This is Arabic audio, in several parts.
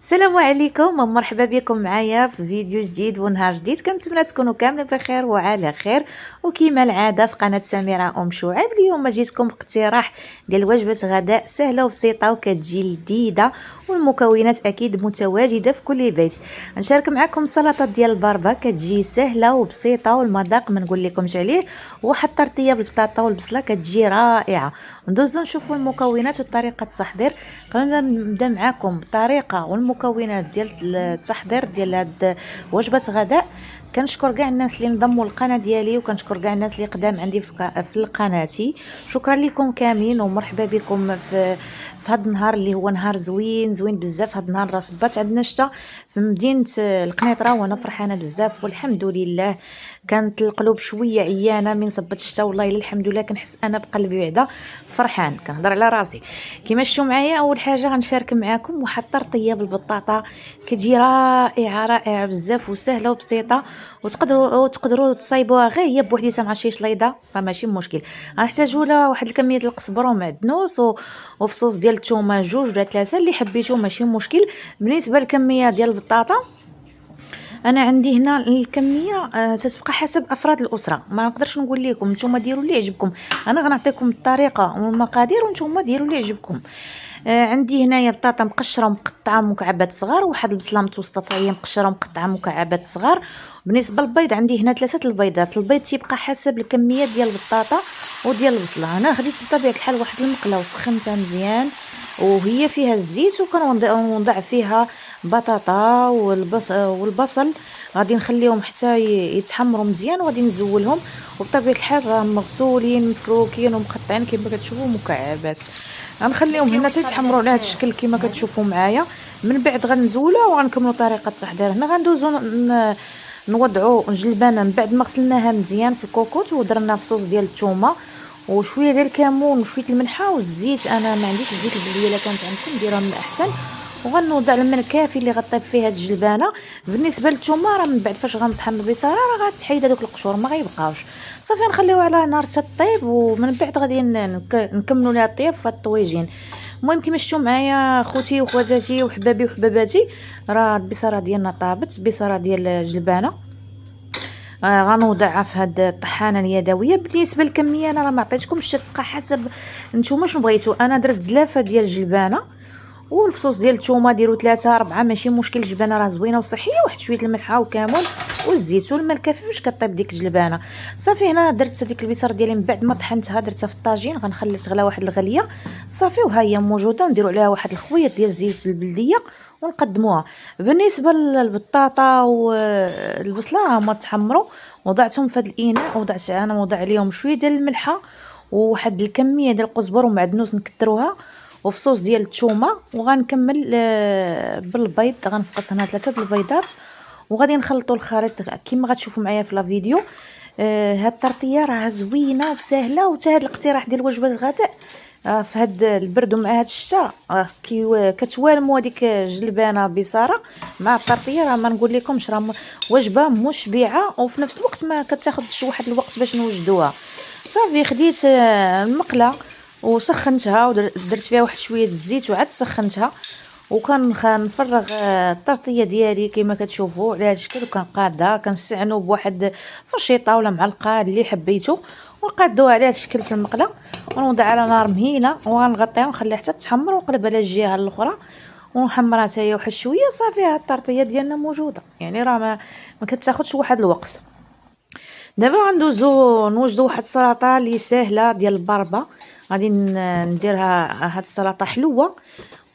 السلام عليكم ومرحبا بكم معايا في فيديو جديد ونهار جديد. كنتمنى تكونوا كاملين بخير وعلى خير. وكيما العاده في قناه سميره شعيب اليوم جيتكم باقتراح ديال وجبه غداء سهله وبسيطه وكتجي لذيذه والمكونات اكيد متواجده في كل بيت. نشارك معكم سلطه ديال البربه كتجي سهله وبسيطه والمذاق ما نقول لكمش عليه. واحد الطرطيه بالبطاطا والبصله كتجي رائعه. ندوزو نشوفوا المكونات وطريقه التحضير. خلينا نبدا معكم بالطريقه والمكونات ديال التحضير ديال هاد وجبه غداء. كنشكر كاع الناس اللي انضموا للقناه ديالي وكنشكر كاع الناس اللي قدام عندي في قناتي. شكرا لكم كاملين ومرحبا بكم في هذا النهار اللي هو نهار زوين بزاف. هذا النهار راه صبات عندنا الشتا في مدينه القنيطره وانا فرحانه بزاف والحمد لله. كانت القلوب شويه عيانه من صبت الشتا والله الا الحمد لله كنحس انا بقلبي بعدا فرحان كنهضر على راسي. كما شفتوا معايا اول حاجه غنشارك معكم واحد الطرطيه بالبطاطا كتجي رائعه بزاف وسهله وبسيطه وتقدروا تصايبوها غير هي بوحديتها مع شي شليضه راه ماشي مشكل. غنحتاجوا لها واحد الكميه ديال القزبر ومعدنوس وفصوص ديال الثومه 2 ولا 3 اللي حبيتو ماشي مشكل. بالنسبه للكميه ديال البطاطا انا عندي هنا الكميه تتبقى حسب افراد الاسره. ما نقدرش نقول لكم نتوما ديروا اللي يعجبكم. انا غنعطيكم الطريقه والمقادير وانتم ديروا اللي يعجبكم. عندي هنايا بطاطا مقشره ومقطعه مكعبات صغار وواحد البصله متوسطه هي مقشره ومقطعه مكعبات صغار. بالنسبه للبيض عندي هنا 3 البيضات. البيض تيبقى حسب الكميه ديال البطاطا وديال البصله. انا خديت بطبيعه الحال واحد المقله وسخنتها مزيان وهي فيها الزيت وكنوضع فيها بطاطا والبصل غادي نخليهم حتى يتحمروا مزيان وغادي نزولهم. وبطبيعه الحال راه مغسولين مفروكين ومقطعين كما كتشوفوا مكعبات. غنخليهم هنا تيتحمروا على هذا الشكل كما كتشوفوا معايا. من بعد غنزولها وغنكملوا طريقه التحضير. هنا غندوزو نوضعوا الجلبانه من بعد ما غسلناها مزيان في الكوكوط ودرنا فصوص ديال الثومه وشويه ديال الكمون وشويه الملحه والزيت. انا ما عنديش الزيت البلديه الا كانت عندكم ديروها من الاحسن. وغنوضع الماء الكافي اللي غطيب فيه هاد الجلبانه. بالنسبه للثومه راه من بعد فاش غنطحن البصاره راه غتحيد هذوك القشور ما غيبقاوش صافي. نخليوها على نار تطيب ومن بعد غادي نكملوا لها الطياب في الطويجين. المهم كما شفتوا معايا خوتي وخواتاتي وحبابي وحباباتي راه البصاره ديالنا طابت. البصاره ديال الجلبانه غنوضعها في هاد الطحانه اليدويه. بالنسبه للكميه انا راه ما عطيتكمش تبقى حسب نتوما شنو بغيتوا. انا درت زلافه ديال الجلبانه والفصوص ديال الثومه ديروا 3 4 ماشي مشكل. الجلبانه راه زوينه وصحيه. واحد شويه الملحه وكمون والزيت والماء الكافي باش كطيب ديك الجلبانه صافي. هنا درت هذيك البصر ديالي من بعد ما طحنتها درتها في الطاجين غنخلي تغلى واحد الغليه صافي وها هي موجوده. نديروا عليها واحد الخويط ديال الزيت البلديه ونقدموها. بالنسبه للبطاطا والبصله هما تحمروا وضعتهم في هذا الاناء. انا وضع عليهم شويه ديال الملحه وواحد الكميه ديال القزبر ومعدنوس نكثروها وفصوص ديال الثومه. وغنكمل بالبيض غنفقس هنا 3 البيضات وغادي نخلطوا الخليط كما غتشوفوا معايا في لا فيديو. هاد الطرطيه راه زوينه وسهله وتا هاد الاقتراح ديال وجبه الغداء في هاد البرد ومع هاد الشتا كي كتوالموا هذيك جلبانه بصاره مع الطرطيه راه ما نقول لكمش راه وجبه مشبعه وفي نفس الوقت ما كتاخذش واحد الوقت باش نوجدوها. صافي خديت المقله وسخنتها ودرت فيها واحد شويه الزيت وعاد سخنتها وكنفرغ الطرطيه ديالي كما كتشوفوا على هذا الشكل. وكنقادها كنستعنوا بواحد فرشيطه ولا معلقه اللي حبيتو ونقادوها على هذا الشكل في المقله ونوضع على نار مهيله وغنغطيها ونخليها حتى تحمر ونقلب على الجهه الاخرى ونحمرها حتى هي واحد شويه صافي. هاد الطرطيه ديالنا موجوده يعني راه ما كتاخذش واحد الوقت. دابا غندوزو نوجدو واحد السلطه اللي ساهله ديال البربه. غادي نديرها هاد السلطه حلوه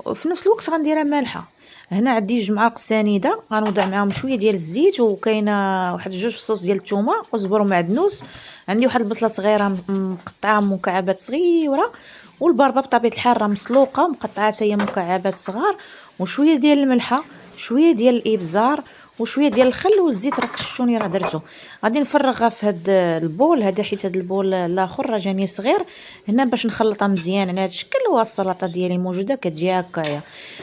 وفي نفس الوقت غنديرها مالحه. هنا عندي 2 معالق سنيده غنوضع معاهم شويه ديال الزيت وكاينه واحد 2 فصوص ديال الثومه وزبر ومعدنوس. عندي واحد البصله صغيره مقطعه مكعبات صغيره والبربه بطبيعه الحال راه مسلوقه مقطعه هي مكعبات صغار وشويه ديال الملحه شويه ديال الابزار وشويه ديال الخل والزيت راك شفتوني راه درتو. غادي نفرغها في هاد البول هذا حيت هاد البول الاخر راه جاني صغير هنا باش نخلطها مزيان على هاد الشكل. والسلطه ديالي موجوده كتجي هكايا.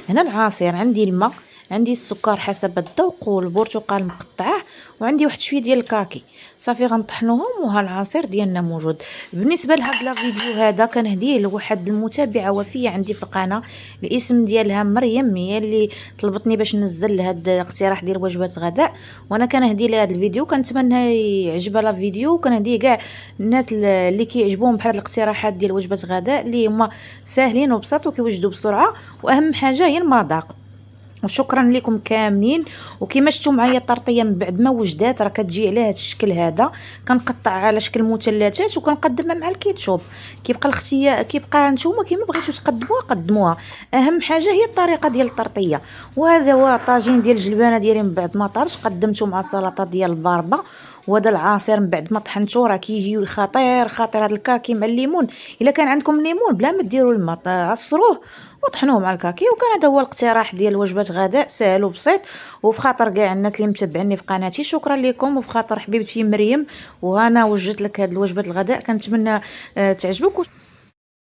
هنا العصير عندي الماء عندي السكر حسب الذوق والبرتقال مقطعه وعندي واحد شويه ديال الكاكي. صافي غنطحنوهم وها العصير ديالنا موجود. بالنسبه لهاد لا فيديو هذا كنهديه لواحد المتابعه وفيه عندي في القناه، الاسم ديالها مريم، هي اللي طلبتني باش ننزل هاد الاقتراح ديال وجبات غداء، وانا كنهدي لها هاد الفيديو. كنتمنى يعجبها لا فيديو، وكنهديه كاع الناس اللي كيعجبوهم بحال هاد الاقتراحات ديال وجبات غداء اللي هما ساهلين وبساط وكيوجدوا بسرعه، واهم حاجه هي المذاق. وشكرا لكم كاملين. وكما شفتوا معايا الطرطيه من بعد ما وجدات راه كتجي على هذا الشكل هذا، كنقطع على شكل مثلثات وكنقدمها مع الكيتشوب. كيبقى الاختيار، كيبقى نتوما كيما بغيتو تقدموها قدموها، اهم حاجه هي الطريقه ديال الطرطيه. وهذا هو طاجين ديال الجلبانه ديالي من بعد ما طارش، قدمته مع السلطه ديال الباربه. وهذا العصير من بعد ما طحنتو راه كيجي خطير خطير. هذا الكاكي مع الليمون، الا كان عندكم ليمون بلا ما ديروا الماء عصروه وطحنوه مع الكاكي. وكان هذا هو الاقتراح ديال وجبات غداء سهل وبسيط، وفي خاطر كاع الناس اللي متبعيني في قناتي شكرا لكم، وفي خاطر حبيبتي مريم، وانا وجدت لك هاد الوجبات الغداء. كنتمنى تعجبك.